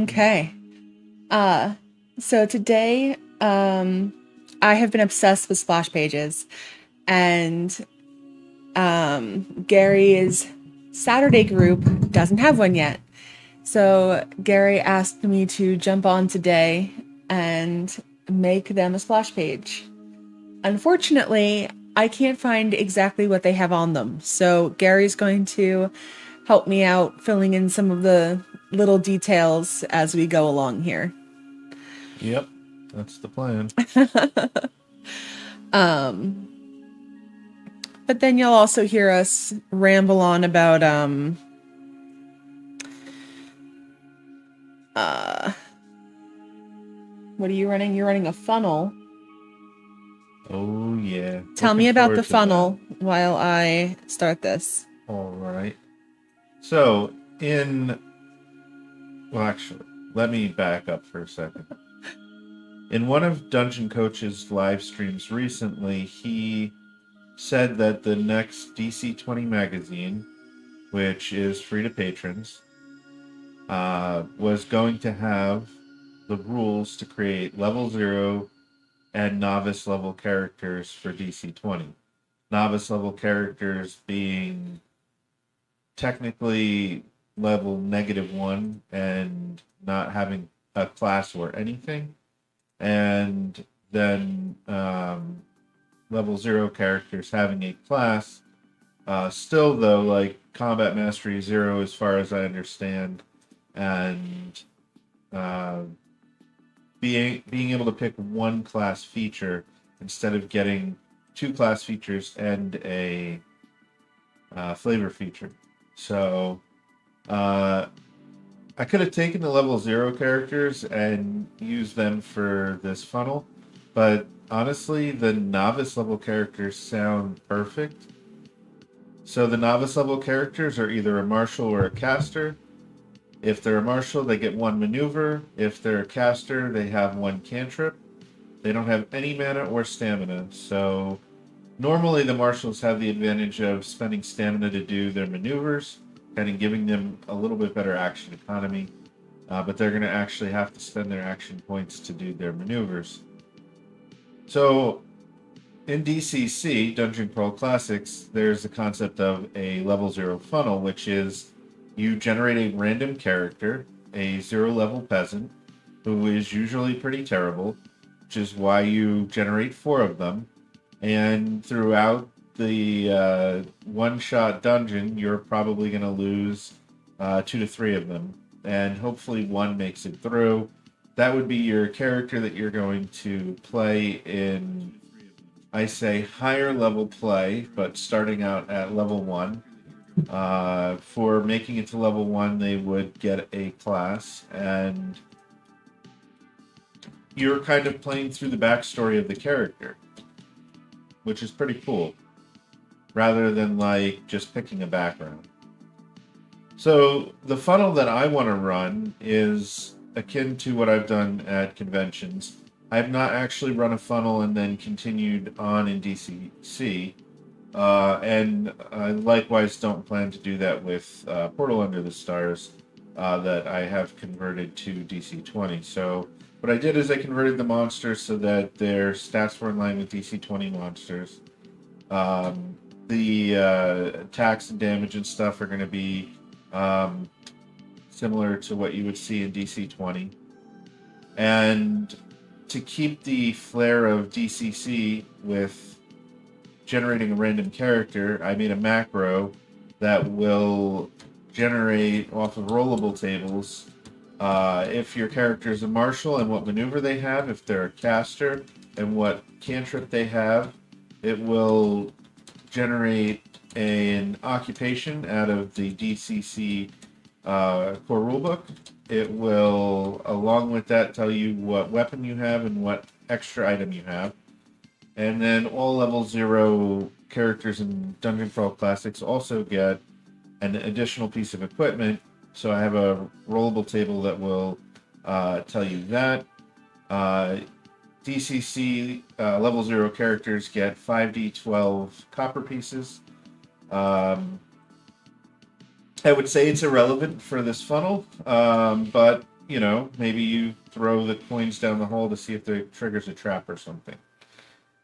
Okay. Uh, so today, I have been obsessed with splash pages, and Gary's Saturday group doesn't have one yet. So Gary asked me to jump on today and make them a splash page. Unfortunately, I can't find exactly what they have on them. So Gary's going to help me out filling in some of the little details as we go along here. Yep, that's the plan. Um, but then you'll also hear us ramble on about uh what are you running? You're running a funnel. Oh yeah, Tell looking me about forward the to that. funnel while I start this. All right. So in well, actually, let me back up for a second. In one of Dungeon Coach's live streams recently, he said that the next DC 20 magazine, which is free to patrons, was going to have the rules to create level 0 and novice level characters for DC 20. Novice level characters being technically level -1 and not having a class or anything. And then level 0 characters having a class. Still, though, like Combat Mastery 0, as far as I understand, and uh, being able to pick one class feature instead of getting two class features and a flavor feature. So uh, I could have taken the level 0 characters and used them for this funnel, but honestly, the novice level characters sound perfect. So the novice level characters are either a martial or a caster. If they're a martial, they get one maneuver. If they're a caster, they have one cantrip. They don't have any mana or stamina, so normally the marshals have the advantage of spending stamina to do their maneuvers, kind of giving them a little bit better action economy, but they're going to actually have to spend their action points to do their maneuvers. So in DCC, Dungeon Crawl Classics, there's the concept of a level 0 funnel, which is you generate a random character, a 0 level peasant, who is usually pretty terrible, which is why you generate 4 of them. And throughout the one-shot dungeon, you're probably going to lose 2 to 3 of them, and hopefully one makes it through. That would be your character that you're going to play in, I say, higher level play, but starting out at level 1. For making it to level 1, they would get a class, and you're kind of playing through the backstory of the character, which is pretty cool, rather than like just picking a background. So the funnel that I want to run is akin to what I've done at conventions. I have not actually run a funnel and then continued on in DCC, and I likewise don't plan to do that with Portal Under the Stars that I have converted to DC 20. So what I did is I converted the monsters so that their stats were in line with DC 20 monsters. Um, the attacks and damage and stuff are going to be um, similar to what you would see in DC 20. And to keep the flair of DCC with generating a random character, I made a macro that will generate off of rollable tables if your character is a martial and what maneuver they have, if they're a caster and what cantrip they have. It will generate an occupation out of the DCC core rulebook. It will, along with that, tell you what weapon you have and what extra item you have. And then all level 0 characters in Dungeon Crawl Classics also get an additional piece of equipment. So I have a rollable table that will tell you that. DCC level 0 characters get 5d12 copper pieces. I would say it's irrelevant for this funnel, but maybe you throw the coins down the hole to see if it triggers a trap or something.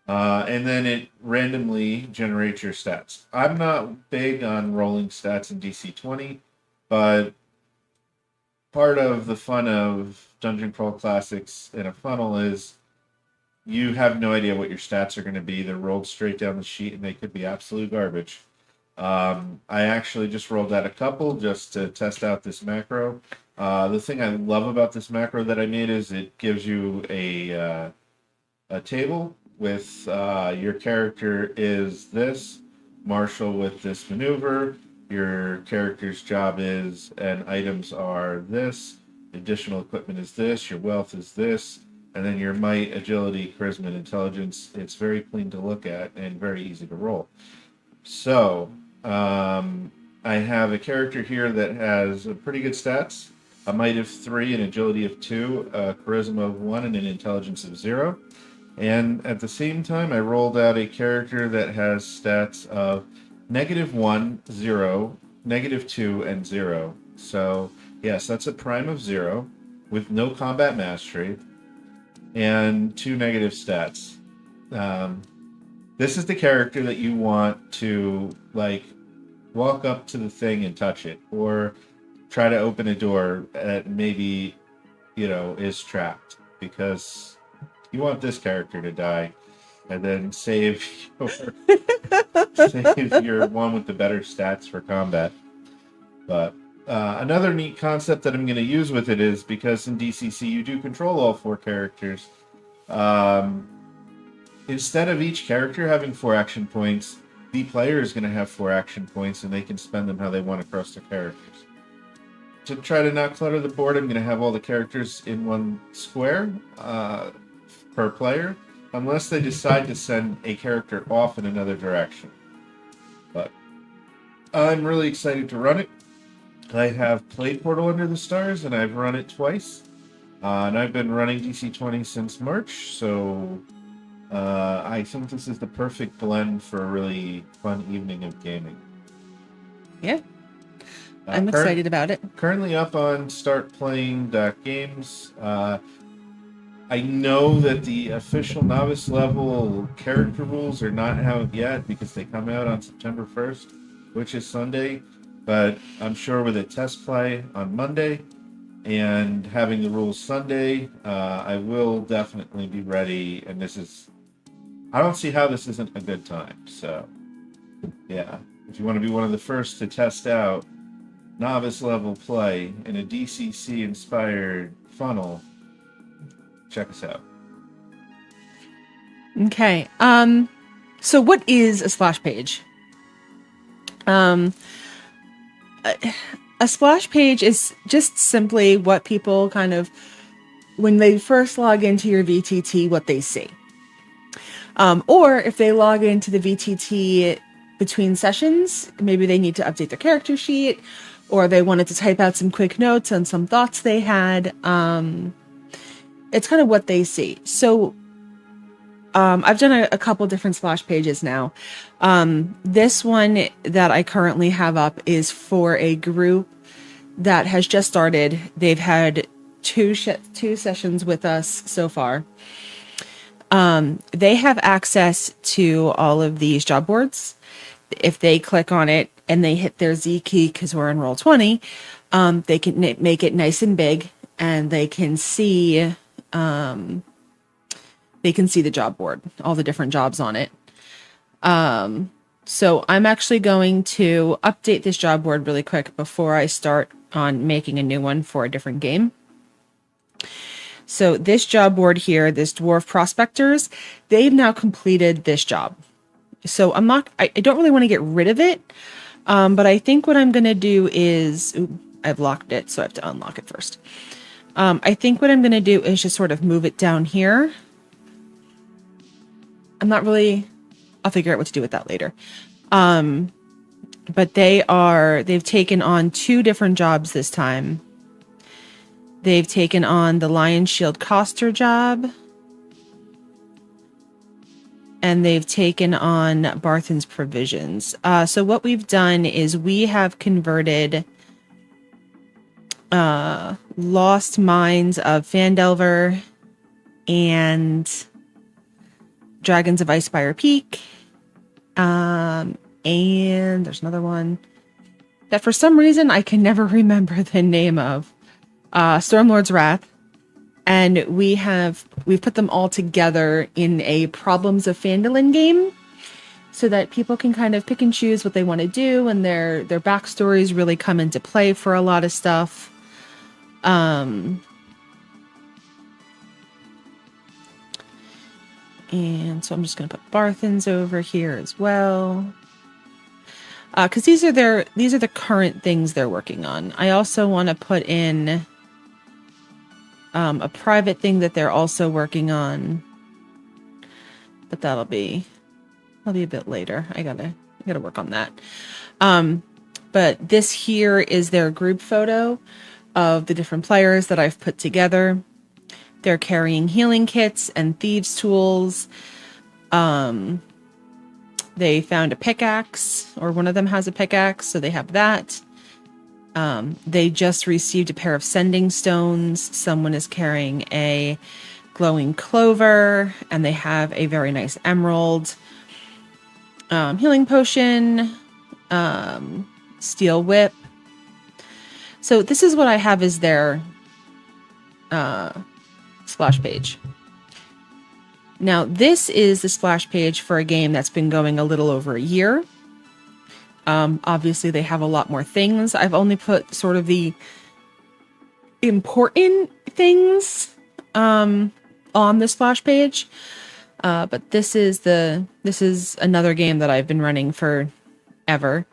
And then it randomly generates your stats. I'm not big on rolling stats in DC-20, but part of the fun of Dungeon Crawl Classics in a funnel is you have no idea what your stats are going to be. They're rolled straight down the sheet, and they could be absolute garbage. I actually just rolled out a couple just to test out this macro. The thing I love about this macro that I made is it gives you a table with your character is this, Marshall with this maneuver, your character's job is, and items are this, additional equipment is this, your wealth is this, and then your might, agility, charisma, and intelligence. It's very clean to look at and very easy to roll. So, I have a character here that has pretty good stats, a might of 3, an agility of 2, a charisma of 1, and an intelligence of 0. And at the same time, I rolled out a character that has stats of -1, 0, -2, and 0. So, yes, that's a prime of 0 with no combat mastery and 2 negative stats. This is the character that you want to, walk up to the thing and touch it, or try to open a door that maybe, is trapped, because you want this character to die and then save your one with the better stats for combat. But another neat concept that I'm going to use with it is, because in DCC you do control all 4 characters, instead of each character having 4 action points, the player is going to have 4 action points, and they can spend them how they want across their characters. To try to not clutter the board, I'm going to have all the characters in one square per player, unless they decide to send a character off in another direction. But I'm really excited to run it. I have played Portal Under the Stars, and I've run it twice. And I've been running DC-20 since March, so I think this is the perfect blend for a really fun evening of gaming. Yeah. I'm excited about it. Currently up on startplaying.games. I know that the official novice level character rules are not out yet because they come out on September 1st, which is Sunday. But I'm sure with a test play on Monday and having the rules Sunday, I will definitely be ready. And I don't see how this isn't a good time. So, yeah, if you want to be one of the first to test out novice level play in a DCC inspired funnel, check us out. Okay. So what is a splash page? A splash page is just simply what people kind of, when they first log into your VTT, what they see. Or if they log into the VTT between sessions, maybe they need to update their character sheet, or they wanted to type out some quick notes on some thoughts they had. It's kind of what they see. So I've done a couple different splash pages now. This one that I currently have up is for a group that has just started. They've had two sessions with us so far. They have access to all of these job boards. If they click on it and they hit their Z key, because we're in Roll20, they can make it nice and big, and they can see the job board, all the different jobs on it. So I'm actually going to update this job board really quick before I start on making a new one for a different game. So this job board here, this Dwarf Prospectors, they've now completed this job. So I don't really want to get rid of it. But I think what I'm going to do is, I've locked it, so I have to unlock it first. I think what I'm going to do is just sort of move it down here. I'll figure out what to do with that later. But they've taken on 2 different jobs this time. They've taken on the Lion Shield Coster job. And they've taken on Barthen's Provisions. So what we've done is we have converted Lost Mines of Phandelver and Dragons of Icespire Peak. And there's another one that for some reason I can never remember the name of. Stormlord's Wrath. And we've put them all together in a Problems of Phandalin game so that people can kind of pick and choose what they want to do, and their backstories really come into play for a lot of stuff. And so I'm just going to put Barthens over here as well. Because these are the current things they're working on. I also want to put in a private thing that they're also working on, but that'll be a bit later. I gotta work on that. But this here is their group photo of the different players that I've put together. They're carrying healing kits and thieves' tools. They found a pickaxe, or one of them has a pickaxe, so they have that. They just received a pair of sending stones. Someone is carrying a glowing clover, and they have a very nice emerald. Healing potion, steel whip. So this is what I have as their splash page. Now, this is the splash page for a game that's been going a little over a year. Obviously, they have a lot more things. I've only put sort of the important things on the splash page. But this is another game that I've been running for ever.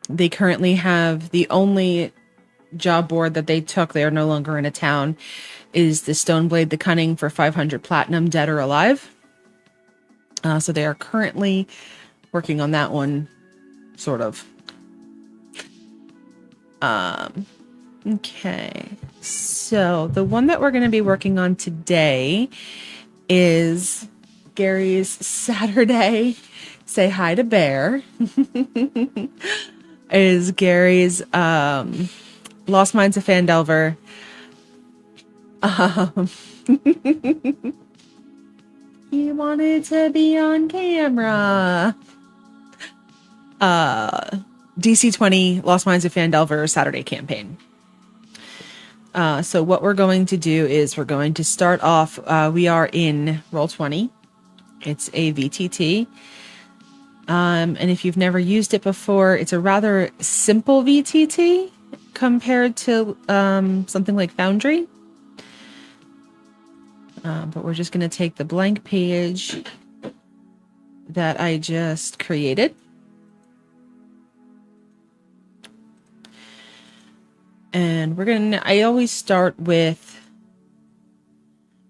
They currently have the only job board that they took. They are no longer in a town. Is the Stoneblade the Cunning for 500 platinum, dead or alive. So they are currently working on that one, sort of. Okay, so the one that we're going to be working on today is Gary's Saturday Say Hi to Bear. Is Gary's Lost Mines of Phandelver. He wanted to be on camera. DC 20 Lost Mines of Phandelver Saturday campaign. So what we're going to do is we're going to start off. We are in Roll20. It's a VTT. And if you've never used it before, it's a rather simple VTT compared to something like Foundry. But we're just going to take the blank page that I just created. And I always start with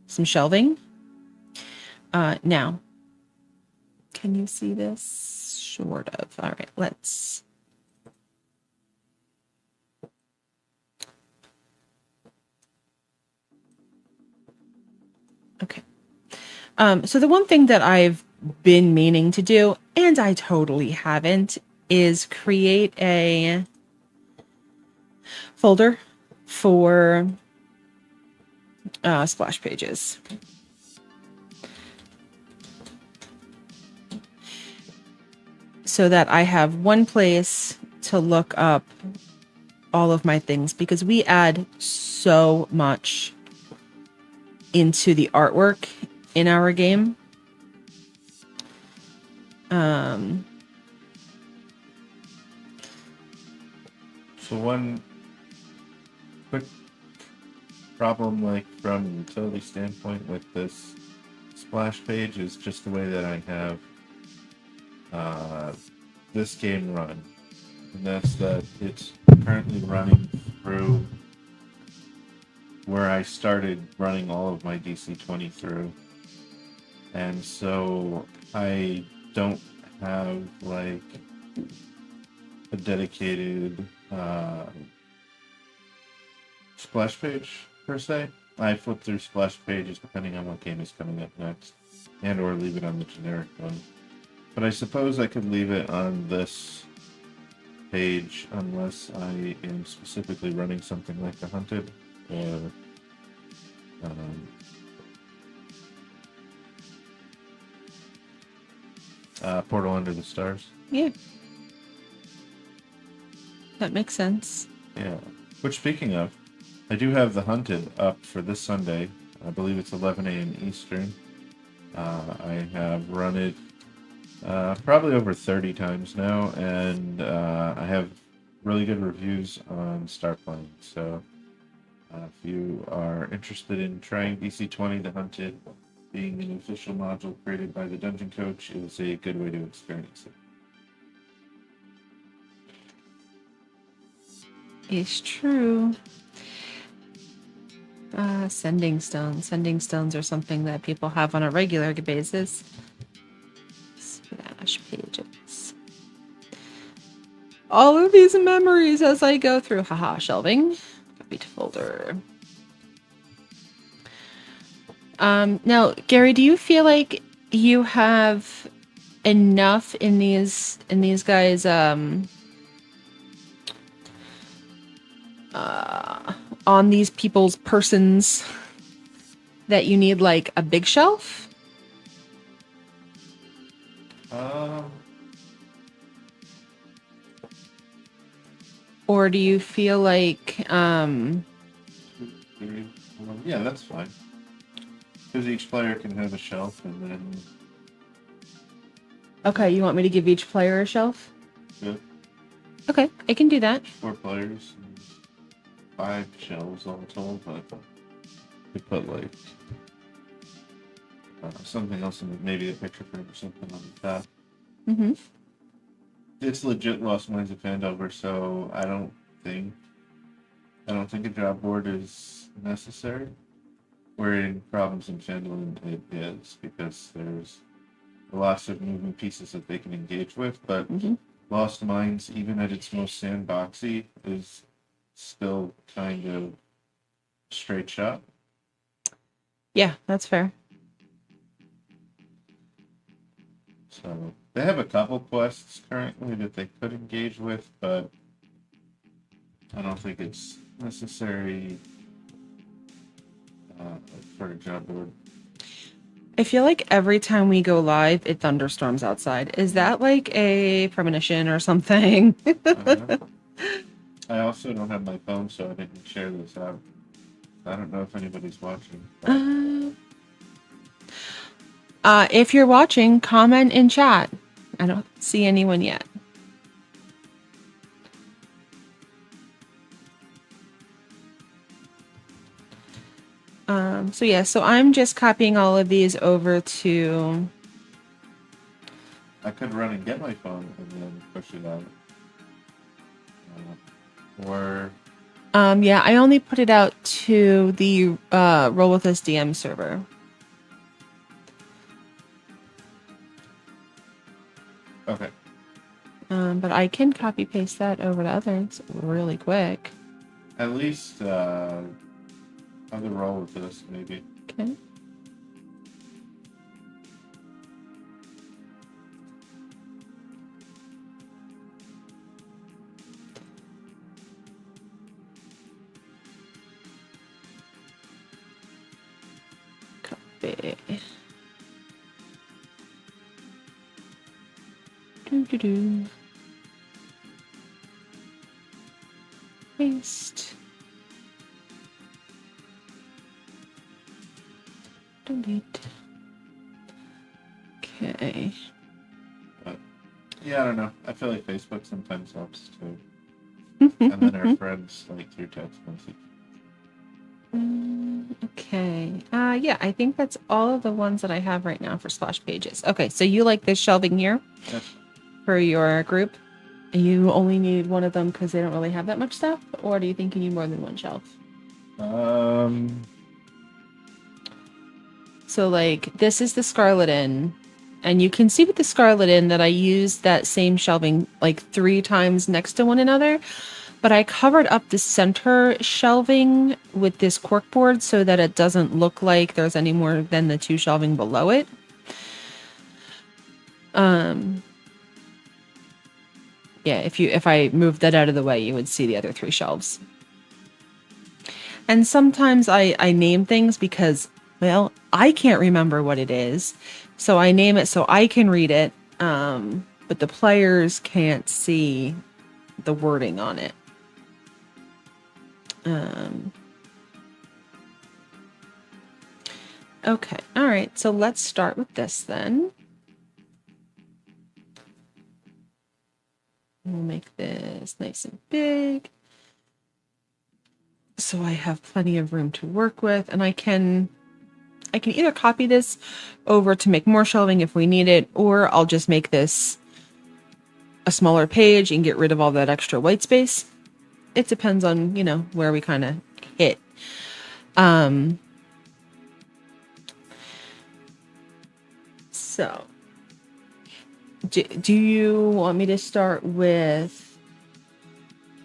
some shelving. Now, can you see this? Sort of. All right, let's. Okay. So the one thing that I've been meaning to do, and I totally haven't, is create a folder for splash pages. So that I have one place to look up all of my things, because we add so much into the artwork in our game. So one quick problem, like from a utility standpoint with this splash page, is just the way that I have this game run. And that's that it's currently running through where I started running all of my DC 20 through. And so I don't have like a dedicated splash page per se. I flip through splash pages depending on what game is coming up next, and or leave it on the generic one. But I suppose I could leave it on this page unless I am specifically running something like the Hunted or Portal Under the Stars. Yeah. That makes sense. Yeah. Which, speaking of, I do have the Hunted up for this Sunday. I believe it's 11 a.m. Eastern. I have run it probably over 30 times now, and I have really good reviews on Starplane. So if you are interested in trying DC20, the Hunted, being an official module created by the Dungeon Coach, is a good way to experience it. It's true. Sending stones. Sending stones are something that people have on a regular basis. Splash pages. All of these memories as I go through. Haha, shelving. Copy to folder. Now, Gary, do you feel like you have enough in these guys on these people's persons that you need like a big shelf? Or do you feel like yeah, that's fine. Because each player can have a shelf, and then okay, you want me to give each player a shelf? yeah, Okay, I can do that. 4 players, and 5 shelves all told, but we put like something else in the, maybe a picture frame or something on the top. Mm-hmm. It's legit Lost Mines of Phandelver, so I don't think a job board is necessary. Where in Problems in Phandalin it is, because there's lots of moving pieces that they can engage with, but Lost Mines, even at its most sandboxy, is still kind of straight shot. Yeah, that's fair. So they have a couple quests currently that they could engage with, but I don't think it's necessary for a job board. I feel like every time we go live, it thunderstorms outside. Is that like a premonition or something? I also don't have my phone, so I didn't share this out. I don't know if anybody's watching. If you're watching, comment in chat. I don't see anyone yet. So yeah, so I'm just copying all of these over to... I could run and get my phone and then push it out. Yeah, I only put it out to the Roll With Us DM server. Okay. But I can copy paste that over to others really quick. At least other Roll With Us, maybe. Okay. Copy. Do. Paste. Delete. Okay. But, yeah, I don't know. I feel like Facebook sometimes helps too. And then our friends like through text message. Okay. Yeah, I think that's all of the ones that I have right now for splash pages. Okay, so you like this shelving here for your group? You only need one of them because they don't really have that much stuff? Or do you think you need more than one shelf? So like this is the Scarlet Inn, and you can see with the Scarlet Inn that I used that same shelving like 3 times next to one another, but I covered up the center shelving with this corkboard so that it doesn't look like there's any more than the 2 shelving below it. Yeah, if I moved that out of the way, you would see the other 3 shelves. And sometimes I name things because, well, I can't remember what it is. So I name it so I can read it, but the players can't see the wording on it. Okay, all right. So let's start with this then. We'll make this nice and big, so I have plenty of room to work with, and I can either copy this over to make more shelving if we need it, or I'll just make this a smaller page and get rid of all that extra white space. It depends on, where we kind of hit. So do you want me to start with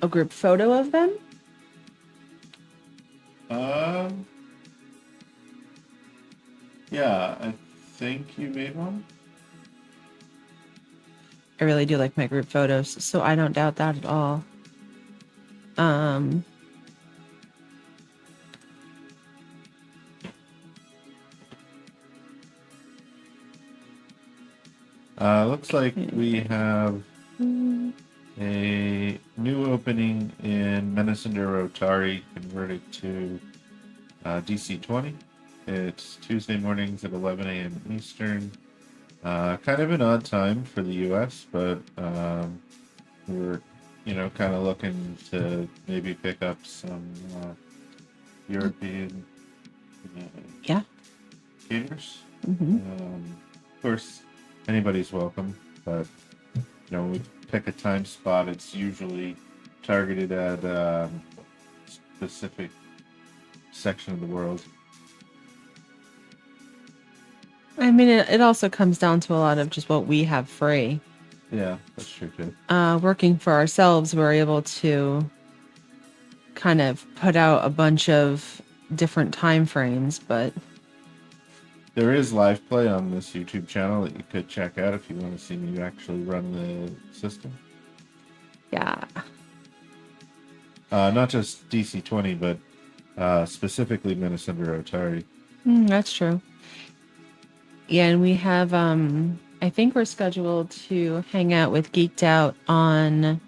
a group photo of them? Yeah, I think you made one. I really do like my group photos, so I don't doubt that at all. Looks like we have a new opening in Menace Under Rotari converted to DC-20. It's Tuesday mornings at 11 a.m. Eastern. Kind of an odd time for the U.S., but we're, kind of looking to maybe pick up some European gamers. Of course, anybody's welcome, but when we pick a time spot, it's usually targeted at a specific section of the world. I mean, it also comes down to a lot of just what we have free. Yeah, that's true too. Working for ourselves, we're able to kind of put out a bunch of different time frames, but there is live play on this YouTube channel that you could check out if you want to see me actually run the system. Yeah. Not just DC-20, but specifically Menace Under Rotari. That's true. Yeah, and we have, I think we're scheduled to hang out with Geeked Out on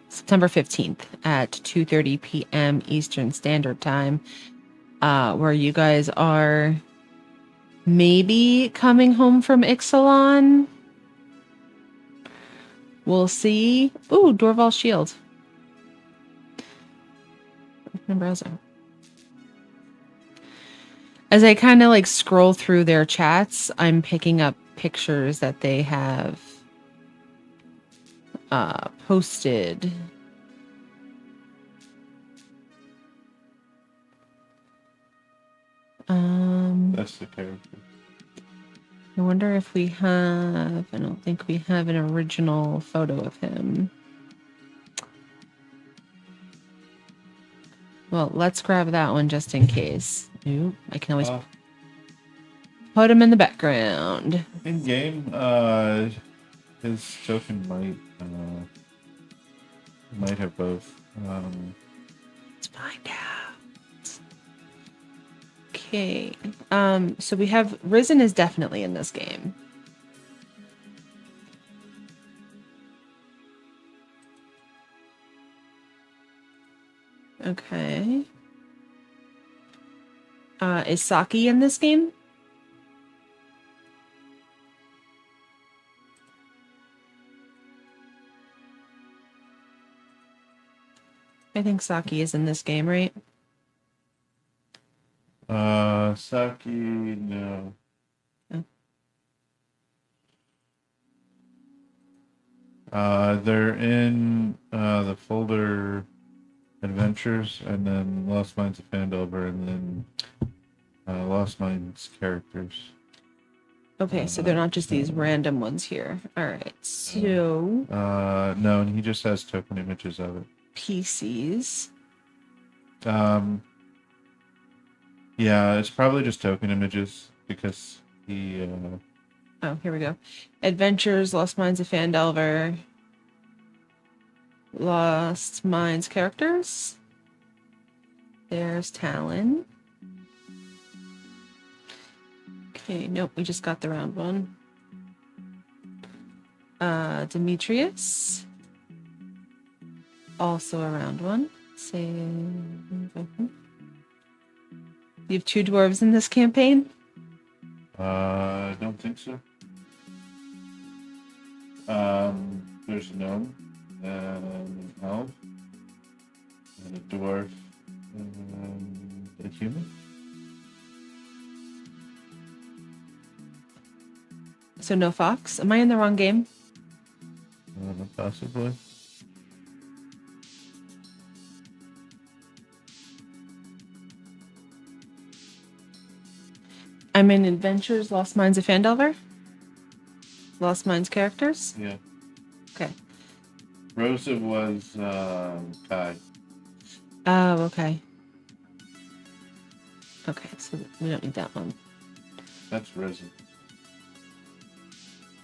September 15th at 2:30 p.m. Eastern Standard Time, where you guys are maybe coming home from Ixalan. We'll see. Ooh, Dorval Shield. Browser. As I kind of scroll through their chats, I'm picking up pictures that they have posted. That's the character. I wonder if we have... I don't think we have an original photo of him. Well, let's grab that one just in case. Ooh, I can always put him in the background. In game, his token might have both. Let's find out. Okay. So we have Risen is definitely in this game. Okay. Is Saki in this game? I think Saki is in this game, right? Saki, no. They're in the folder Adventures, and then Lost Mines of Phandelver, and then Lost Mines characters. Okay, so they're not just these random ones here. All right, so... no, and he just has token images of it. PCs. Yeah, it's probably just token images, because he... Oh, here we go. Adventures, Lost Mines of Phandelver. Lost Mines characters. There's Talon. Okay, nope, we just got the round one. Demetrius. Also a round one. You have 2 dwarves in this campaign? I don't think so. There's a gnome, and an elf, and a dwarf, and a human. So no fox? Am I in the wrong game? Possibly. I'm in Adventures, Lost Mines of Phandelver? Lost Mines characters? Yeah. Okay. Rosa was Kai. Oh, okay. Okay, so we don't need that one. That's Risen.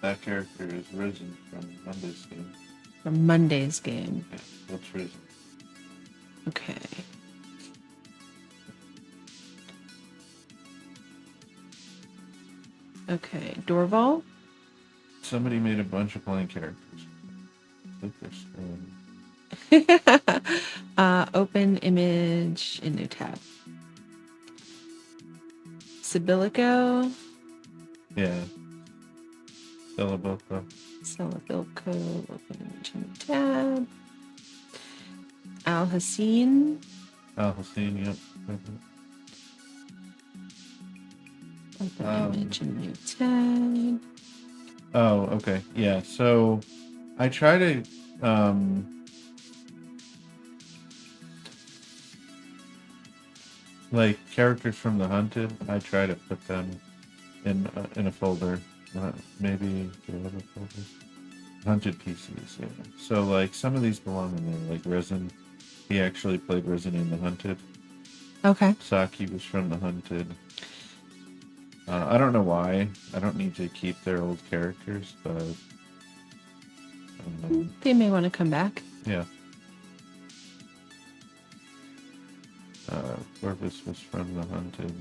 That character is Risen from Monday's game. From Monday's game. Yeah, what's Risen? Okay. Okay, Dorval. Somebody made a bunch of playing characters. I think they're still Open image in new tab. Sibilico. Yeah. Celebilco. Celebilco. Open image in new tab. Al Hassin. Al Hussein, yep. Open image in new tab. Oh, okay. Yeah. So I try to like characters from the Hunted, I try to put them in a folder. Maybe do I have a folder? Hunted PCs, yeah. So like some of these belong in there, like Risen. He actually played Risen in the Hunted. Okay. Saki was from the Hunted. I don't know why. I don't need to keep their old characters, but They may want to come back. yeah. Corvus was from the Hunted.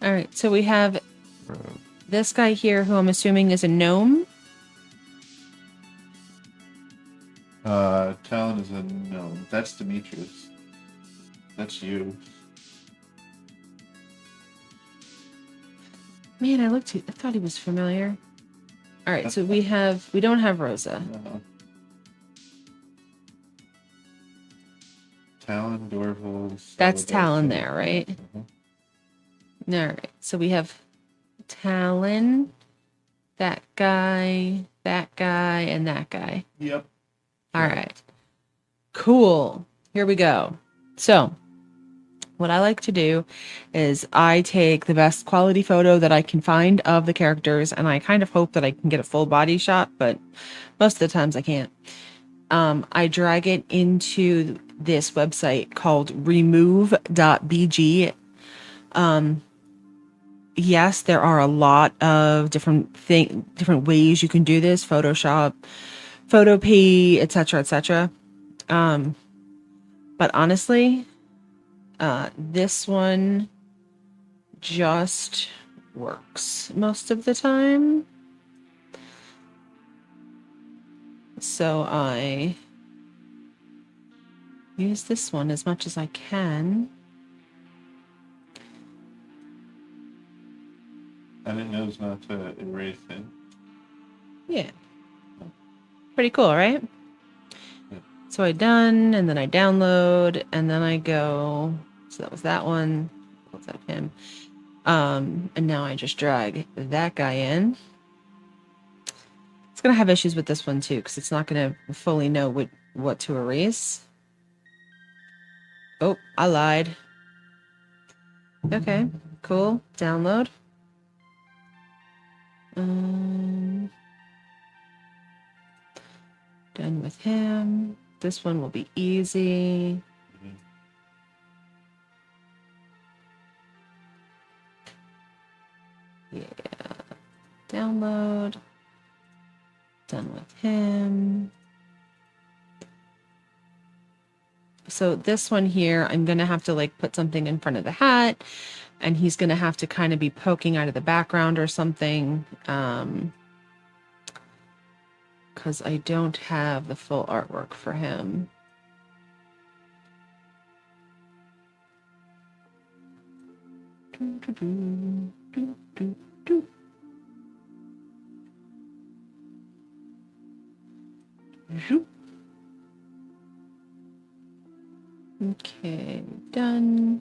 All right, so we have Rogue. this guy here who I'm assuming is a gnome. Talon is a gnome. That's Demetrius. That's you. Man, I thought he was familiar. All right, so we don't have Rosa. Talon, Dorval. That's Talon there, right? Mhm. All right, so we have Talon, that guy, and that guy. Yep. All right. Cool. Here we go. So, what I like to do is I take the best quality photo that I can find of the characters, and I kind of hope that I can get a full body shot, but most of the times I can't. I drag it into this website called remove.bg. Yes, there are a lot of different ways you can do this: Photoshop, Photopea, etc., etc. But honestly, this one just works most of the time. So I use this one as much as I can. And it knows not to erase it. Yeah. Pretty cool, right? Yeah. So I done, and then I download, and then I go. So that was that one. Close out him. And now I just drag that guy in. It's gonna have issues with this one too, because it's not gonna fully know what to erase. Oh, I lied. Okay, cool. Download. Done with him. This one will be easy. Yeah. Download. Done with him. So this one here, I'm going to have to like put something in front of the hat, and he's going to have to kind of be poking out of the background or something. Because I don't have the full artwork for him. Okay, done.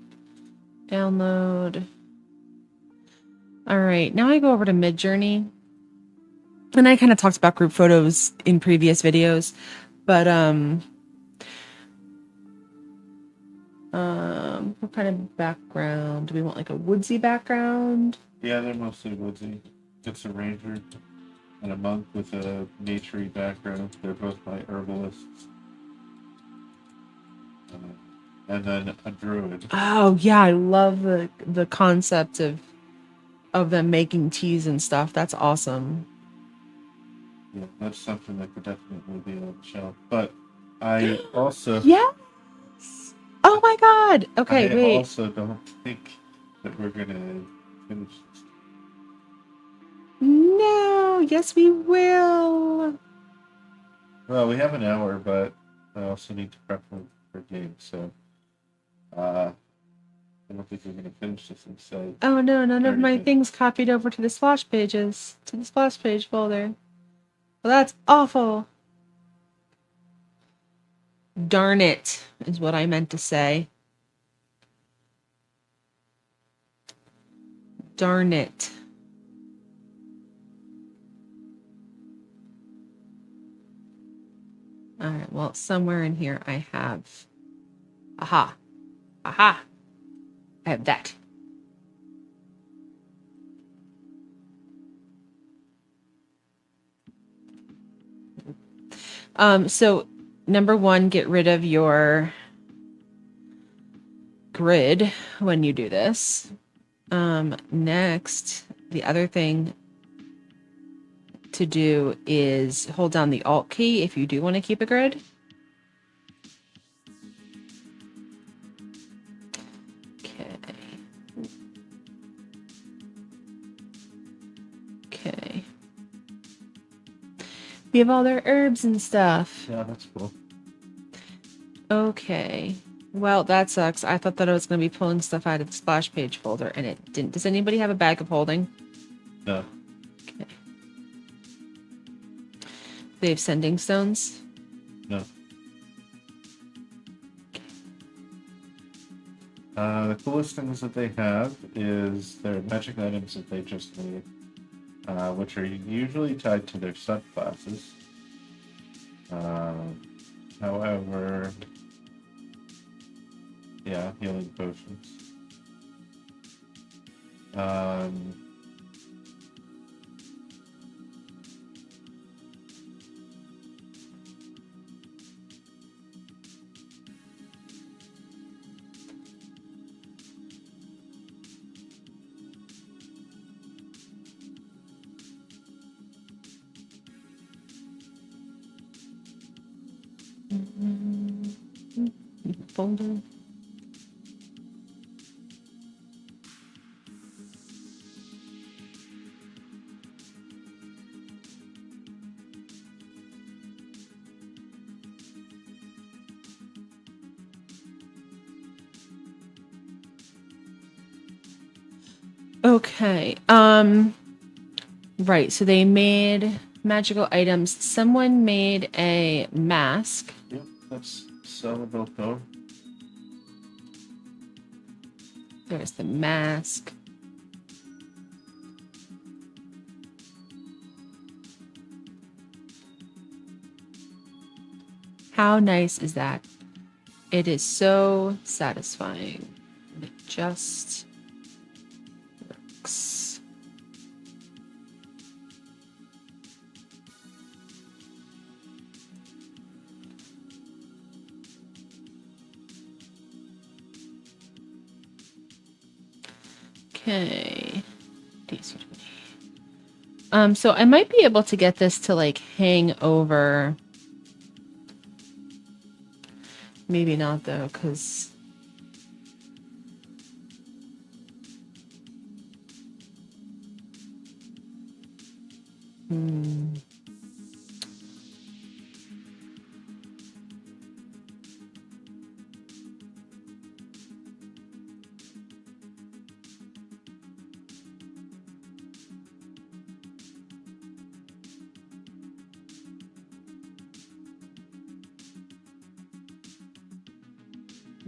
Download. All right, now I go over to Midjourney. And I kind of talked about group photos in previous videos, but what kind of background? Do we want like a woodsy background? Yeah, they're mostly woodsy. It's a ranger and a monk with a naturey background. They're both by herbalists. And then a druid. Oh yeah, I love the concept of them making teas and stuff. That's awesome. Yeah, that's something that could definitely be on the shelf. But I also Yes. Oh my god. Okay, I wait. also don't think that we're gonna finish this. No. Yes, we will. Well, we have an hour, but I also need to prep for games, so I don't think we're gonna finish this and say. Oh no, none of 30 my minutes. things copied over to the splash pages, to the splash page folder. Well, that's awful. Darn it, is what I meant to say. Darn it. All right, well, somewhere in here I have. Aha. Aha. I have that. So number one, get rid of your grid when you do this. Next, the other thing to do is hold down the Alt key if you do want to keep a grid. Okay. We have all their herbs and stuff. Yeah, that's cool. Okay. Well, that sucks. I thought that I was going to be pulling stuff out of the splash page folder, and it didn't. Does anybody have a bag of holding? No. Okay. They have sending stones? No. The coolest things that they have is their magic items that they just made, which are usually tied to their subclasses. However, yeah, healing potions. Folder. Okay. Right. So they made magical items. Someone made a mask. Yep, that's sellable though. There's the mask. How nice is that? It is so satisfying. It just works. Okay. So I might be able to get this to like hang over. Maybe not though, because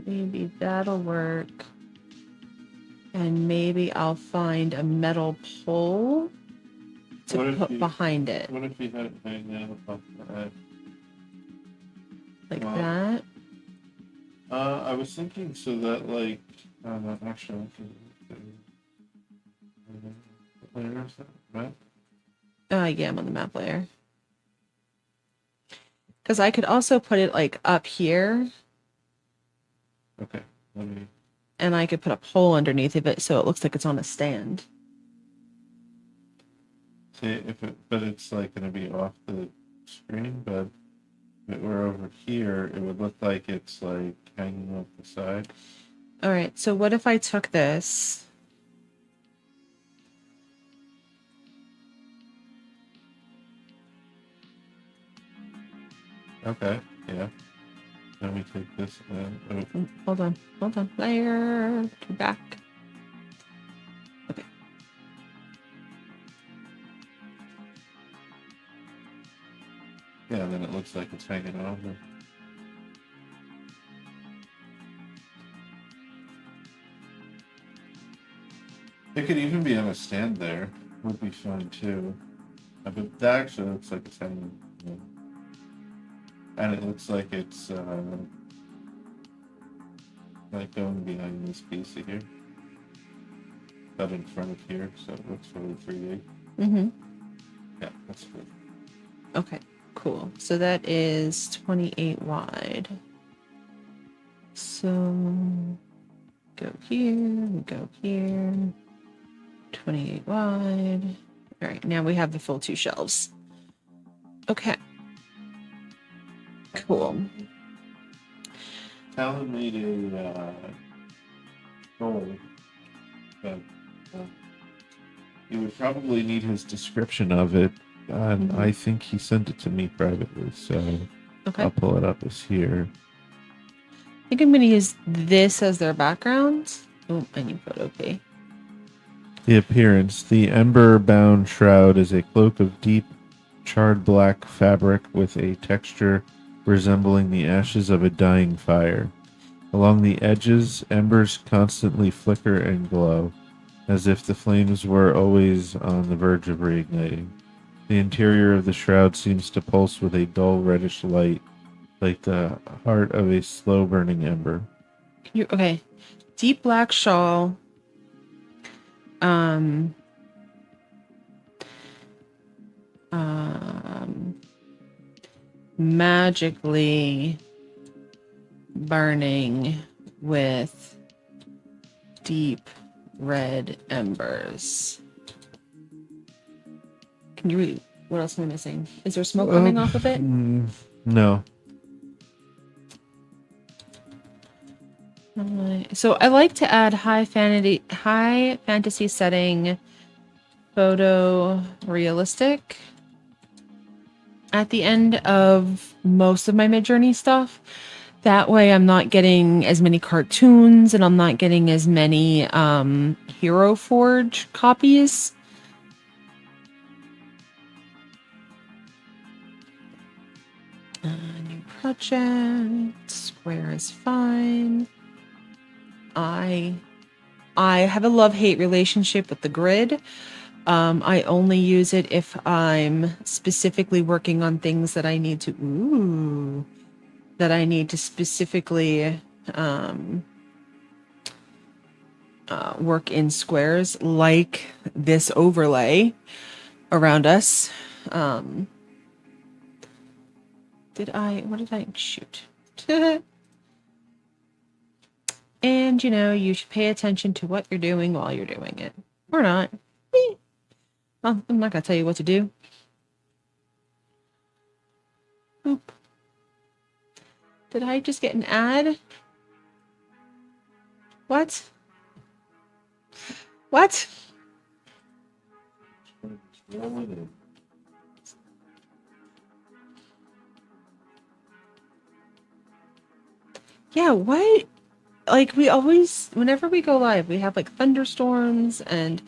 maybe that'll work. And maybe I'll find a metal pole to put behind it. What if you had it hanging out above the edge? Like that? I was thinking so that like actually layers right? Yeah, I'm on the map layer. Because I could also put it like up here. Okay. Let me And I could put a pole underneath of it so it looks like it's on a stand. see if it but it's like gonna be off the screen, but if it were over here, it would look like it's like hanging off the side. All right, so what if I took this? Okay, yeah. Let me take this and Hold on. Layer to back. Okay. yeah, then it looks like it's hanging over. It could even be on a stand there. Would be fun too. But that actually looks like it's hanging. Yeah. And it looks like it's like going behind this piece here. But in front of here, so it looks really 3D. Mm-hmm. Yeah, that's good. Okay, cool. So that is 28 wide. So go here. 28 wide. All right, now we have the full 2 shelves. Okay. Cool. Talon made a goal, but you would probably need his description of it, and I think he sent it to me privately, so Okay. I'll pull it up as here. I think I'm going to use this as their background. Oh, I need photo pay. The appearance. The ember-bound shroud is a cloak of deep, charred black fabric with a texture resembling the ashes of a dying fire. Along the edges, embers constantly flicker and glow, as if the flames were always on the verge of reigniting. The interior of the shroud seems to pulse with a dull reddish light, like the heart of a slow-burning ember. Okay. Deep black shawl. Magically burning with deep red embers. Can you read? What else am I missing? Is there smoke coming off of it? No. So I like to add high fantasy setting, photo realistic at the end of most of my Midjourney stuff. That way I'm not getting as many cartoons and I'm not getting as many Hero Forge copies. New project. Square is fine. I have a love-hate relationship with the grid. I only use it if I'm specifically working on things that I need to specifically work in squares, like this overlay around us. What did I shoot? And you should pay attention to what you're doing while you're doing it. Or not. Well, I'm not gonna tell you what to do. Oop. Did I just get an ad? What? What? Yeah, what? Like, we always, whenever we go live, we have like thunderstorms, and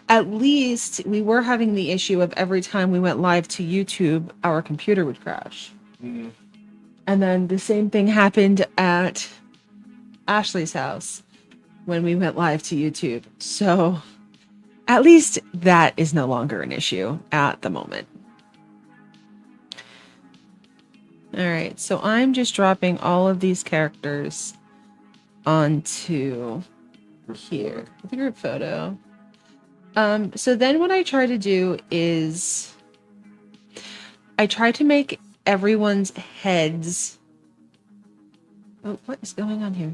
at least we were having the issue of every time we went live to YouTube, our computer would crash. Mhm. And then the same thing happened at Ashley's house when we went live to YouTube. So at least that is no longer an issue at the moment. All right, so I'm just dropping all of these characters onto here, the group photo. So then what I try to do is I try to make everyone's heads. Oh, what is going on here?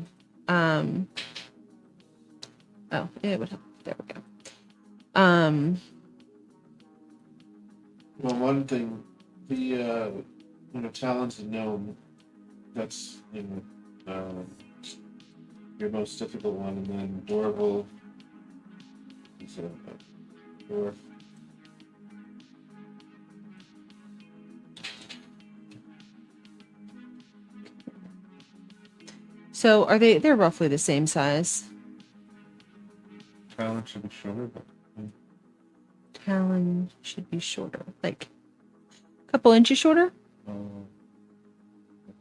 Oh, it would help. There we go. Well, one thing, the talented gnome, that's your most difficult one, and then Dorval is a dwarf. So are they're roughly the same size. Talon should be shorter, but Talon should be shorter, like a couple inches shorter. I'm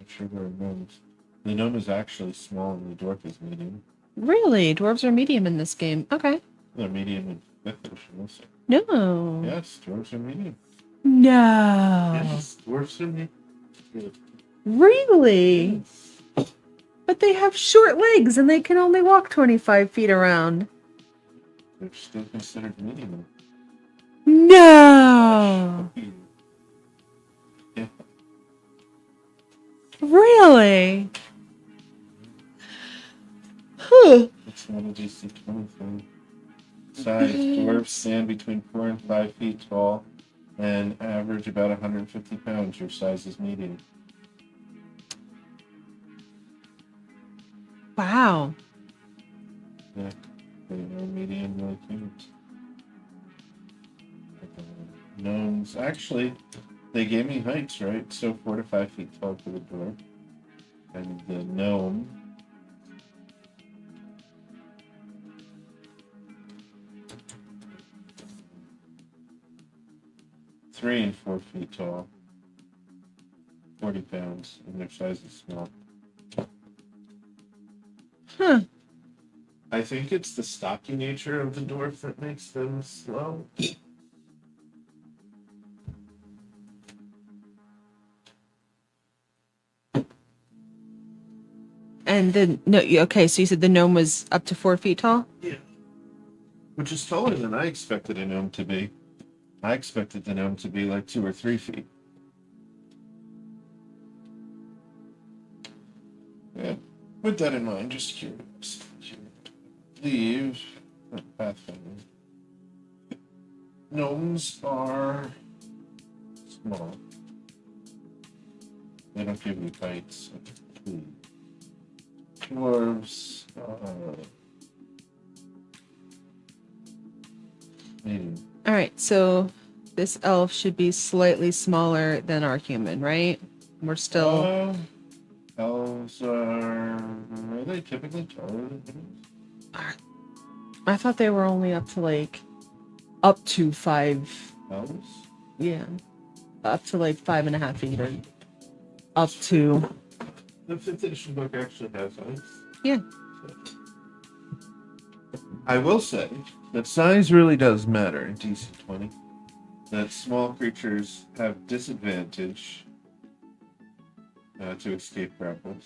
sure there are gnomes. The gnome is actually small and the dwarf is medium. Really? Dwarves are medium in this game. Okay. They're medium and fifth edition also. No. Yes, dwarves are medium. No. Yes, dwarves are medium. Really? Yes. But they have short legs and they can only walk 25 feet around. They're still considered medium. No. Yeah. Really? Huh. It's not a DC 20 thing. Size, dwarves stand between 4 and 5 feet tall and average about 150 pounds. Your size is medium. Wow. Yeah, they are medium like humans. Gnomes, actually, they gave me heights, right? So 4 to 5 feet tall for the dwarf. And the gnome. Three and 4 feet tall, 40 pounds, and their size is small. Huh. I think it's the stocky nature of the dwarf that makes them slow. And then no, okay. So you said the gnome was up to 4 feet tall. Yeah. Which is taller than I expected a gnome to be. I expected the gnome to be like 2 or 3 feet. Yeah. With that in mind, just curious. Leave Pathfinder. Gnomes are small. They don't give you heights. Dwarves medium. All right. So this elf should be slightly smaller than our human, right? We're still. Elves are they typically taller than humans? I thought they were only up to like up to 5. Elves? Yeah, up to like 5.5 feet or up to. The 5th edition book actually has heights. Yeah. I will say that size really does matter in DC 20. That small creatures have disadvantage to escape grapples.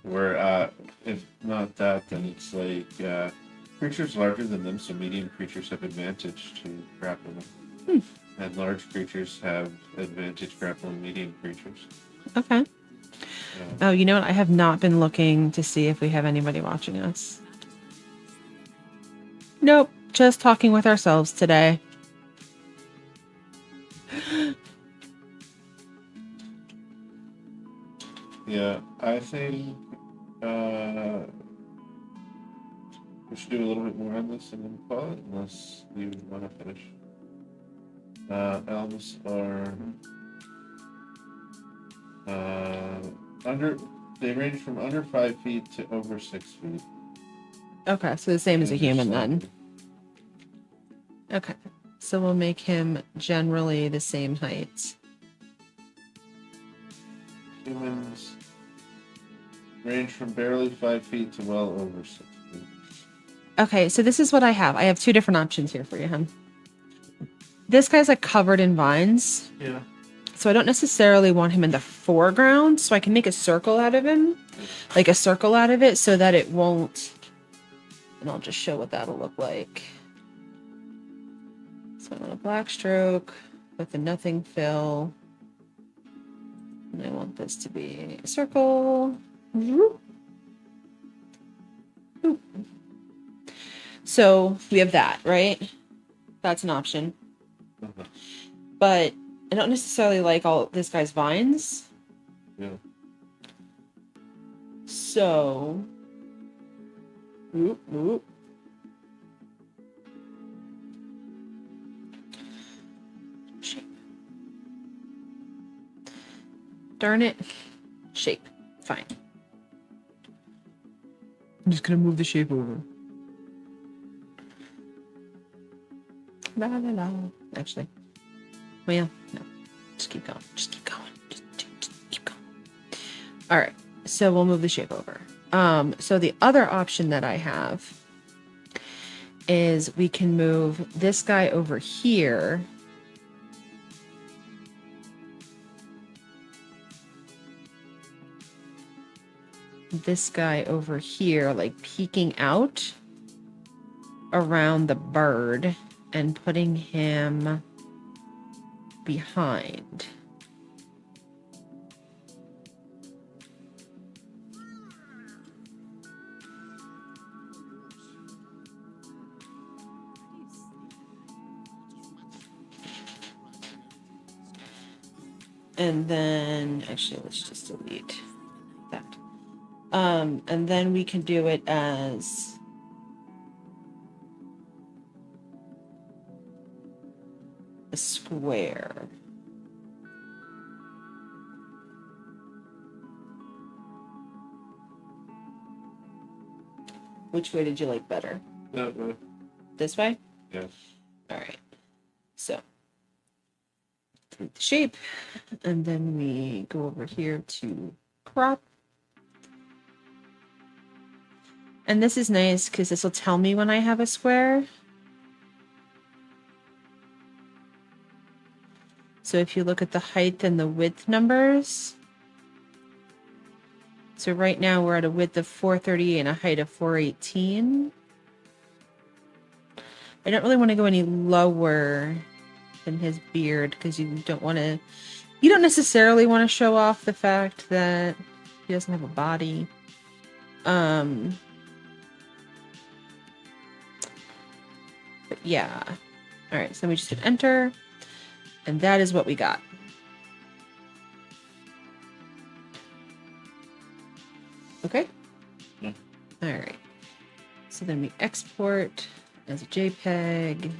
Where if not that, then it's like creatures larger than them, so medium creatures have advantage to grapple them. And large creatures have advantage grappling medium creatures. Okay. Oh, you know what? I have not been looking to see if we have anybody watching us. Nope. Just talking with ourselves today. Yeah, I think we should do a little bit more on this and then call it, unless you want to finish. Elves are under. They range from under 5 feet to over 6 feet. Okay, so the same as a And they're human then. sloppy. Okay, so we'll make him generally the same height. Humans range from barely 5 feet to well over 6 feet. Okay, so this is what I have. I have two different options here for you, hon. This guy's like covered in vines. Yeah. So I don't necessarily want him in the foreground, so I can make a circle out of him. Like a circle out of it so that it won't... And I'll just show what that'll look like. So I want a black stroke with a nothing fill. And I want this to be a circle. So we have that, right? That's an option. Uh-huh. But I don't necessarily like all this guy's vines. Yeah. So... Oop. Shape. Darn it. Shape. Fine. I'm just gonna move the shape over. La la la. Actually. Well, yeah. No. Just keep going. Just keep going. Just keep going. All right. So we'll move the shape over. So the other option that I have is we can move this guy over here. This guy over here, like peeking out around the bird and putting him behind. And then, actually, let's just delete that. And then we can do it as a square. Which way did you like better? That way. This way? Yes. All right. So, delete the shape. And then we go over here to crop. And this is nice because this will tell me when I have a square. So if you look at the height and the width numbers. So right now we're at a width of 430 and a height of 418. I don't really want to go any lower than his beard because you don't necessarily want to show off the fact that he doesn't have a body. But yeah. All right, so then we just hit enter. And that is what we got. Okay? Yeah. All right. So then we export as a JPEG.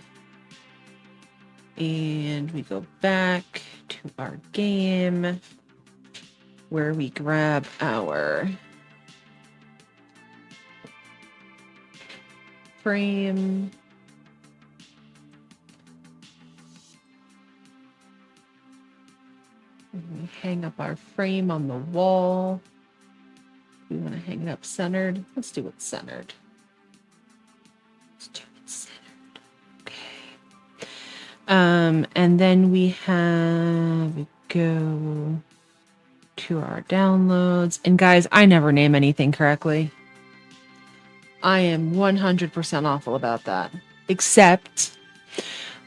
And we go back to our game where we grab our frame. And we hang up our frame on the wall. We want to hang it up centered. Let's do it centered. Let's do it centered. Okay. And then we go to our downloads. And guys, I never name anything correctly. I am 100% awful about that. Except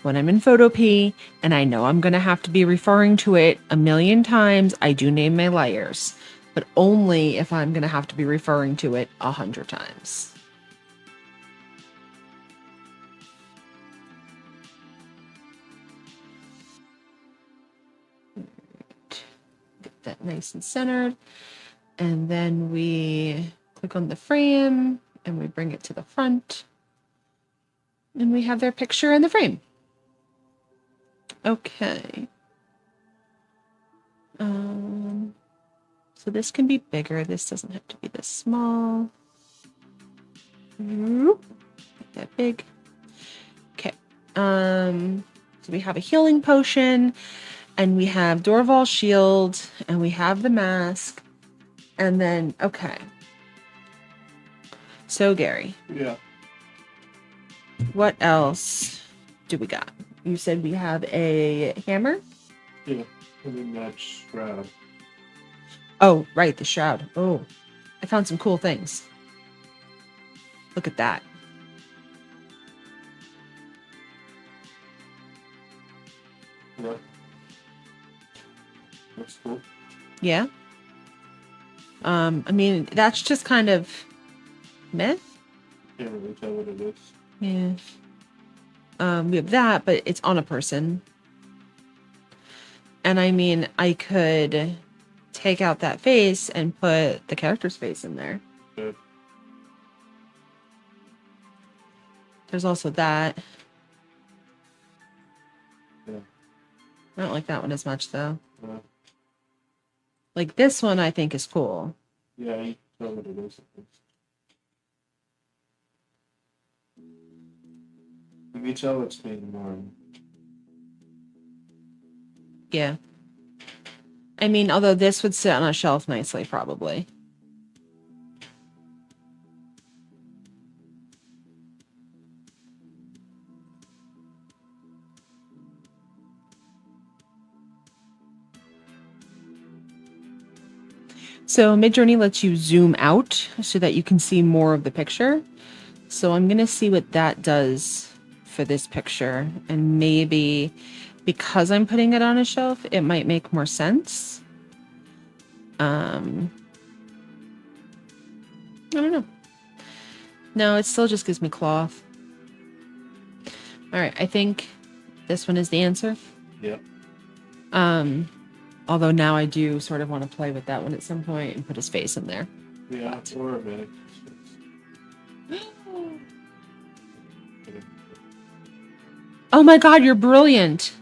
when I'm in Photopea and I know I'm going to have to be referring to it a million times, I do name my layers. But only if I'm going to have to be referring to it 100 times. Get that nice and centered. And then we click on the frame and we bring it to the front. And we have their picture in the frame. Okay. So this can be bigger. This doesn't have to be this small. Not that big. Okay. So we have a healing potion, and we have Dorval's shield, and we have the mask, and then okay. So Gary. Yeah. What else do we got? You said we have a hammer? Yeah. And then that shroud. Oh, right, the shroud. Oh, I found some cool things. Look at that. Yeah. That's cool. Yeah. I mean, that's just kind of meh. Can't really tell what it is. Yeah. We have that, but it's on a person. And I mean, I could take out that face and put the character's face in there. Good. There's also that. Yeah. I don't like that one as much, though. Yeah. Like, this one I think is cool. Yeah, you can tell what it is. You can tell it's being worn. Yeah. I mean, although this would sit on a shelf nicely, probably. So Midjourney lets you zoom out so that you can see more of the picture. So I'm going to see what that does for this picture. And maybe because I'm putting it on a shelf, it might make more sense. I don't know. No, it still just gives me cloth. All right, I think this one is the answer. Yep. Although now I do sort of want to play with that one at some point and put his face in there. Yeah, or a minute. Oh my god, you're brilliant.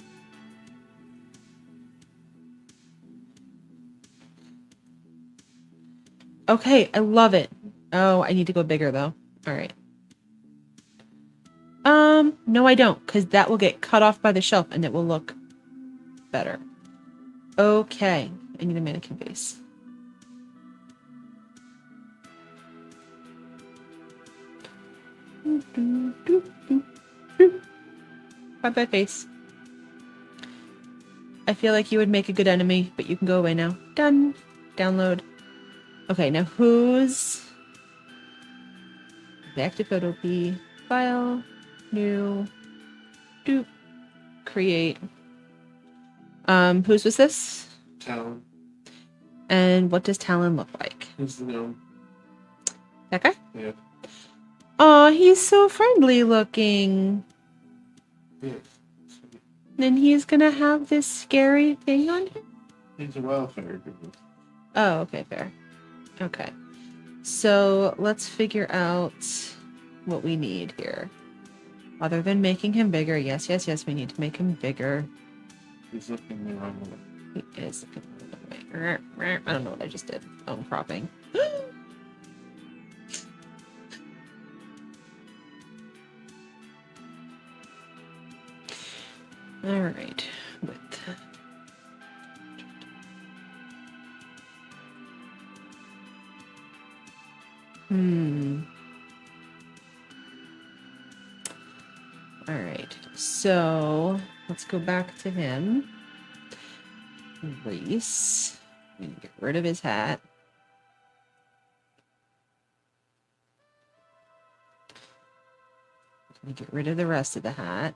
Okay, I love it. Oh, I need to go bigger though. All right. No I don't, because that will get cut off by the shelf and it will look better. Okay, I need a mannequin face. Bye-bye face. I feel like you would make a good enemy, but you can go away now. Done. Download. Okay, now who's... Back to photo P. File. New. Doop. Create. Whose was this? Talon. And what does Talon look like? He's the gnome. That guy? Yeah. Aw, he's so friendly looking. Yeah. And he's gonna have this scary thing on him? He's a welfare giver. Oh, okay, fair. Okay. So let's figure out what we need here. Other than making him bigger, yes, we need to make him bigger. He's looking the wrong way. He is looking the wrong way. I don't know what I just did. Oh, I'm cropping. All right. With All right. So let's go back to him. Reese. I'm gonna get rid of his hat. I'm gonna get rid of the rest of the hat.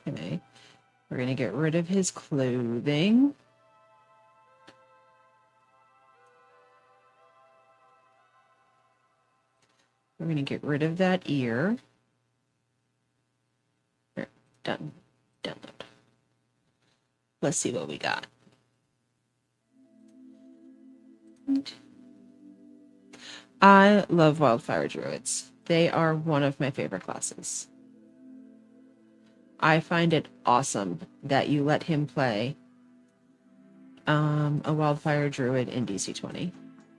Okay. We're gonna get rid of his clothing. We're going to get rid of that ear. There, done. Download. Let's see what we got. I love Wildfire Druids. They are one of my favorite classes. I find it awesome that you let him play a Wildfire Druid in DC 20.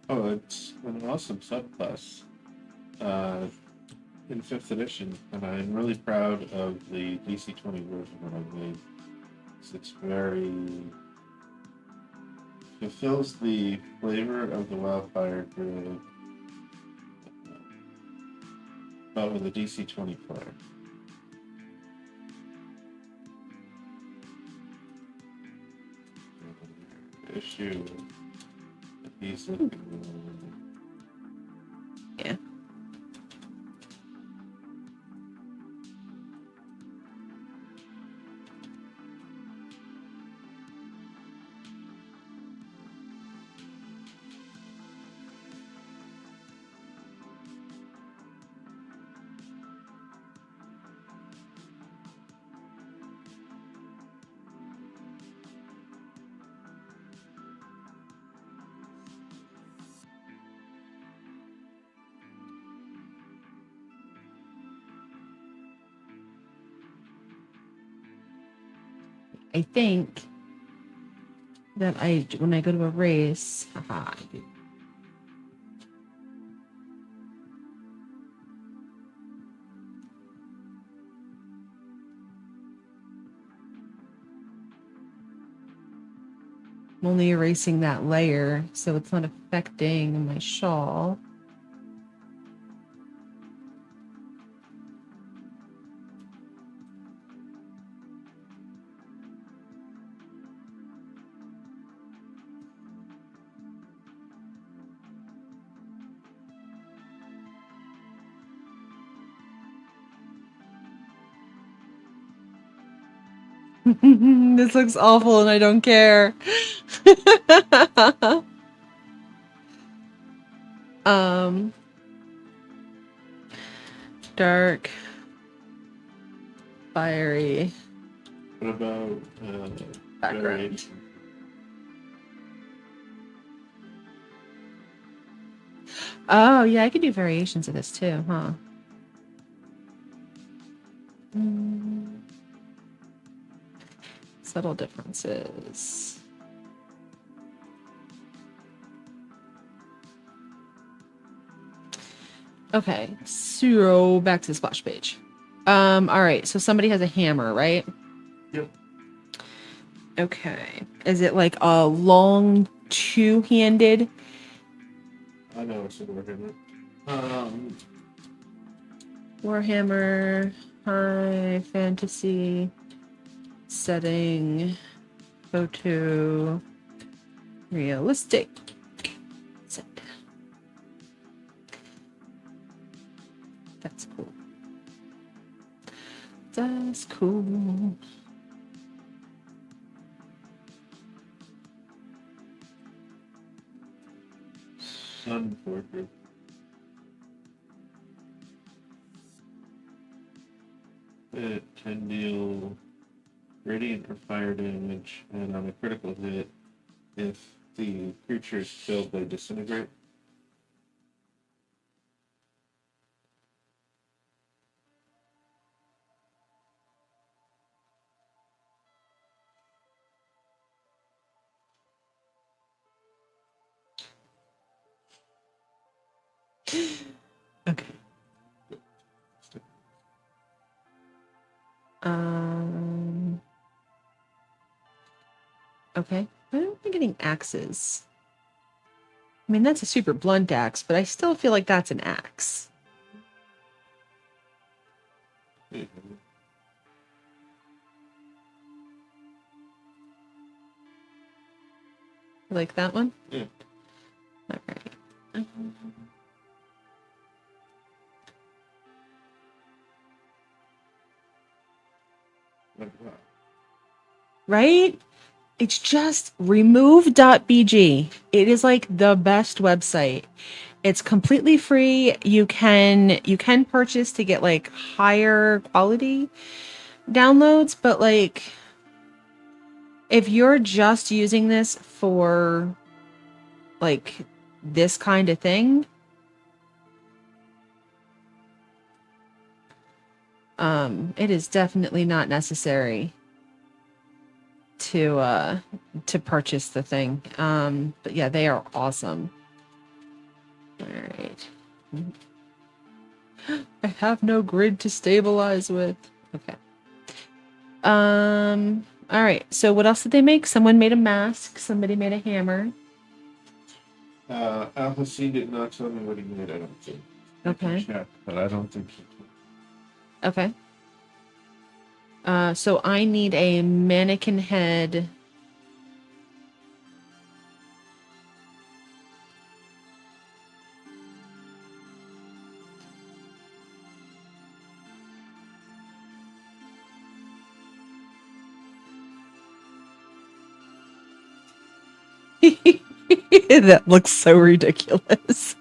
Oh, it's an awesome subclass in 5th edition, and I'm really proud of the DC 20 version that I made. It's very fulfills the flavor of the Wildfire Druid, but with a DC 20 player. Issue. He's Yeah. I think that when I go to a race, I'm only erasing that layer, so it's not affecting my shawl. This looks awful and I don't care. Dark, fiery What about background. variation? Oh, yeah, I could do variations of this too, huh? Subtle differences. Okay, so back to the splash page. All right, so somebody has a hammer, right? Yep. Okay. Is it like a long two-handed? I know it's a Warhammer. Warhammer, high fantasy, setting, photo, realistic. Set. That's cool. That's cool. Sun Fortress. It can deal radiant or fire damage, and on a critical hit, if the creature is killed, they disintegrate. Okay. Okay. Why am I getting axes? I mean, that's a super blunt axe, but I still feel like that's an axe. Like that one? Yeah. All right. Like that. Right? It's just remove.bg. It is like the best website. It's completely free. You can purchase to get like higher quality downloads, but like if you're just using this for like this kind of thing, it is definitely not necessary to purchase the thing. But yeah, they are awesome. All right. I have no grid to stabilize with. Okay. All right. So what else did they make? Someone made a mask. Somebody made a hammer. Alpha did not tell me what he made, I don't think. I can Okay. check, but I don't think he did. Okay. So I need a mannequin head. That looks so ridiculous.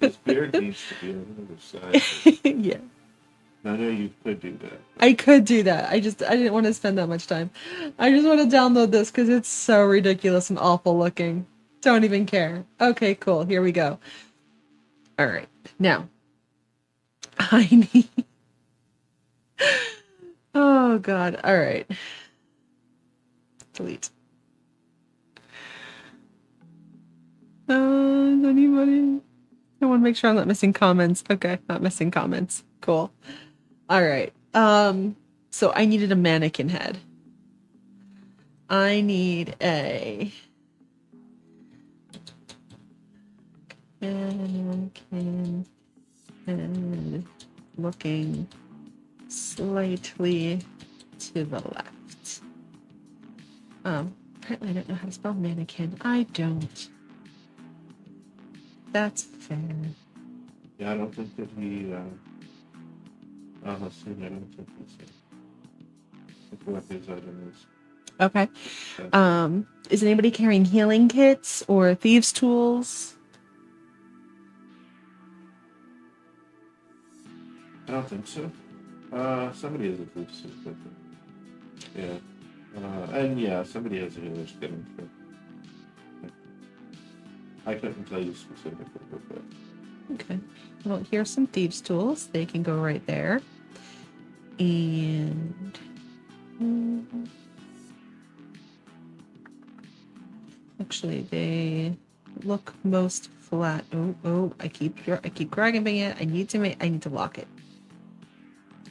His beard needs to be on the other side. Yeah. I know you could do that. I could do that. I didn't want to spend that much time. I just want to download this because it's so ridiculous and awful looking. Don't even care. Okay, cool. Here we go. All right. Now, I need. Oh, God. All right. Delete. Anybody? I want to make sure I'm not missing comments. Okay, not missing comments. Cool. All right. So I needed a mannequin head. I need a mannequin head looking slightly to the left. Apparently I don't know how to spell mannequin. I don't. That's fair. Yeah, I don't think that he, let's see, I don't think he's what his item is. Okay. Is anybody carrying healing kits or thieves' tools? I don't think so. Somebody has a food suit, but yeah. And yeah, somebody has a healer's kit, I'm sure. I couldn't tell you specifically, but Okay. Well, here's some thieves' tools. They can go right there. And actually, they look most flat. Oh! I keep grabbing it. I need to lock it.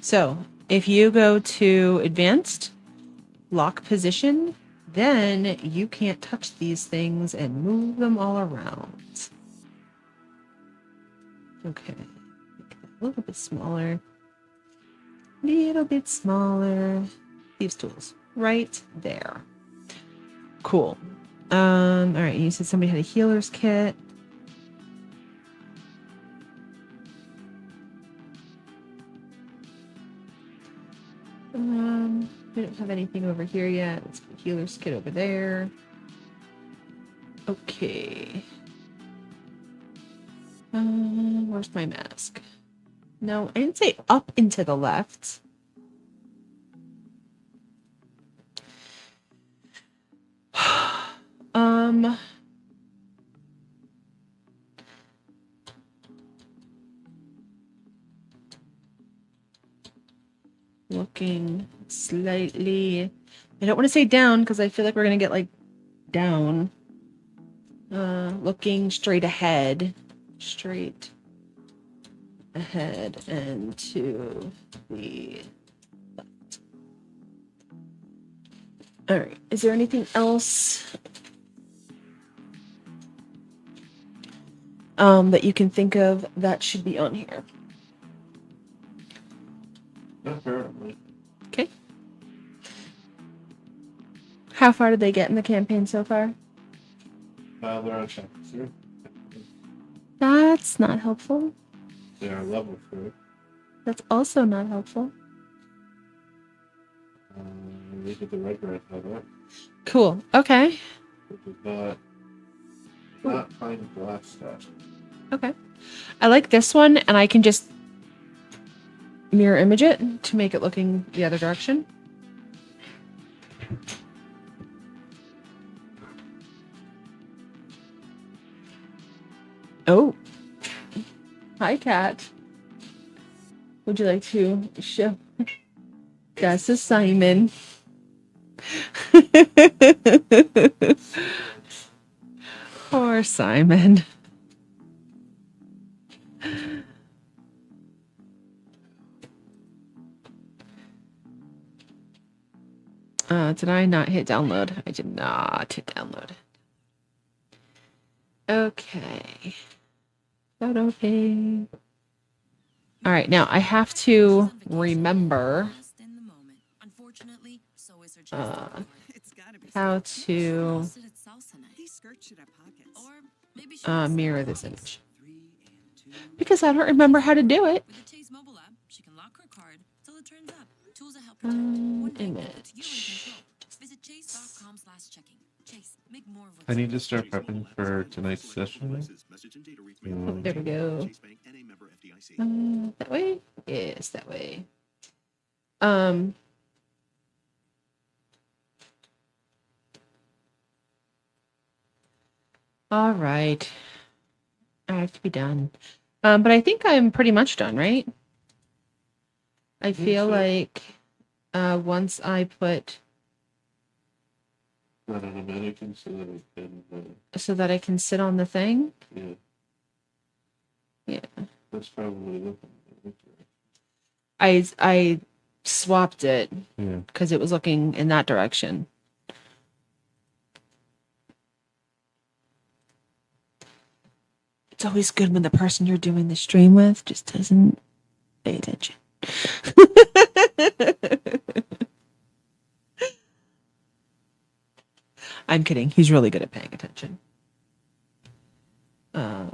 So if you go to advanced lock position, then you can't touch these things and move them all around. Okay, a little bit smaller. Little bit smaller. Thieves' tools right there. Cool. All right. You said somebody had a healer's kit. We don't have anything over here yet. Let's put healer's kit over there. Okay. Where's my mask? No, I didn't say up and to the left. Looking slightly. I don't want to say down because I feel like we're gonna get like down. Looking straight ahead. Straight ahead and to the left. All right. Is there anything else that you can think of that should be on here? apparently. Okay. How far did they get in the campaign so far? They're on chapter 3. That's not helpful. They are level 3. That's also not helpful. They did the red grant of it. Cool. Okay. Which is not find glass stuff. Okay. I like this one, and I can just mirror image it to make it looking the other direction. Oh, hi, cat. Would you like to show? That's a Simon. Poor Simon. Did I not hit download? I did not hit download. Okay. Photo page. All right, now I have to remember how to mirror this image. Because I don't remember how to do it. Image. I need to start prepping for tonight's session. Oh, there we go. That way? Yes, that way. All right. I have to be done. But I think I'm pretty much done, right? I feel like once I put Not on a mannequin so that I can sit on the thing. Yeah. Yeah. That's probably looking. I swapped it Yeah. because it was looking in that direction. It's always good when the person you're doing the stream with just doesn't pay attention. I'm kidding. He's really good at paying attention. I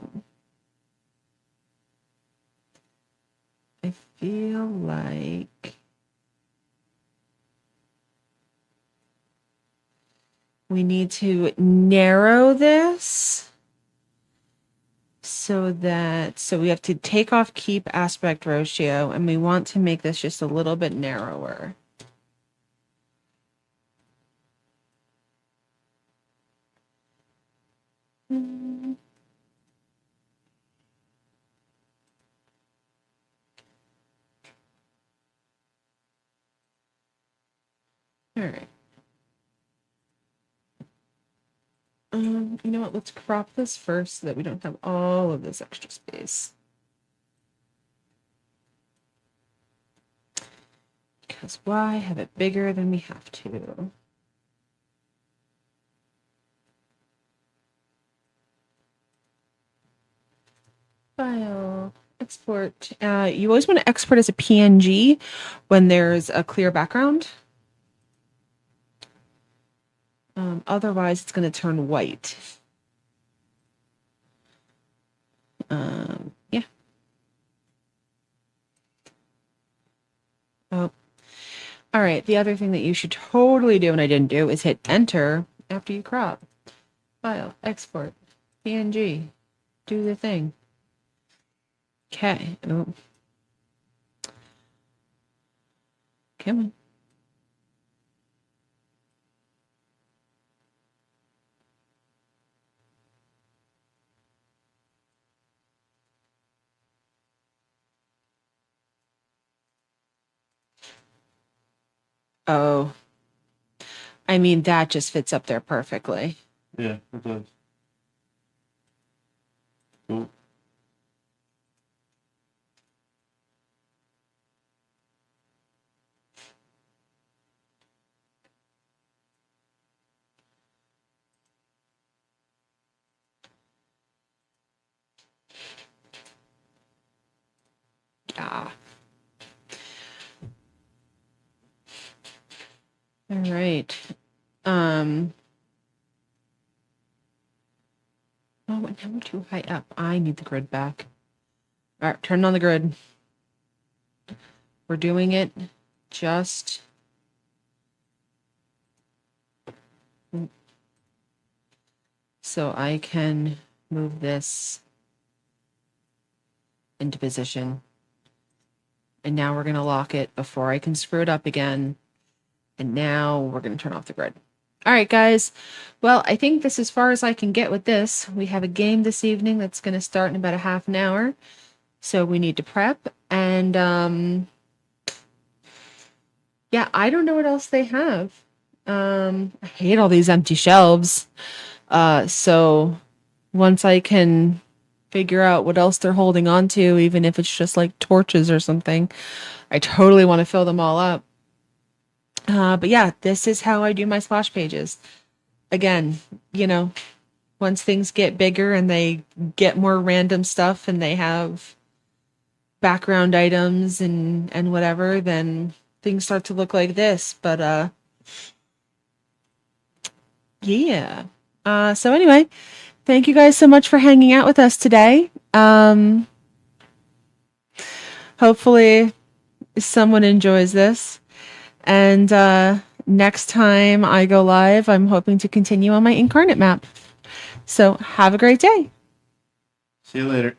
feel like we need to narrow this so we have to take off keep aspect ratio, and we want to make this just a little bit narrower. All right. You know what? Let's crop this first so that we don't have all of this extra space. Because why have it bigger than we have to? File, export. You always want to export as a PNG when there's a clear background. Otherwise, it's going to turn white. Yeah. Oh. All right. The other thing that you should totally do, and I didn't do, is hit enter after you crop. File, export, PNG. Do the thing. Okay. Oh. Come on. Oh. I mean, that just fits up there perfectly. Yeah, it does. Cool. Yeah. All right. Oh, now we're too high up. I need the grid back. All right, turn on the grid. We're doing it just so I can move this into position. And now we're going to lock it before I can screw it up again. And now we're going to turn off the grid. All right, guys. Well, I think this is as far as I can get with this. We have a game this evening that's going to start in about a half an hour. So we need to prep. And yeah, I don't know what else they have. I hate all these empty shelves. So once I can figure out what else they're holding on to, even if it's just like torches or something, I totally want to fill them all up. But yeah, this is how I do my splash pages. Again, you know, once things get bigger and they get more random stuff and they have background items and whatever, then things start to look like this. But yeah. So anyway, thank you guys so much for hanging out with us today. Hopefully someone enjoys this. And next time I go live, I'm hoping to continue on my incarnate map. So have a great day. See you later.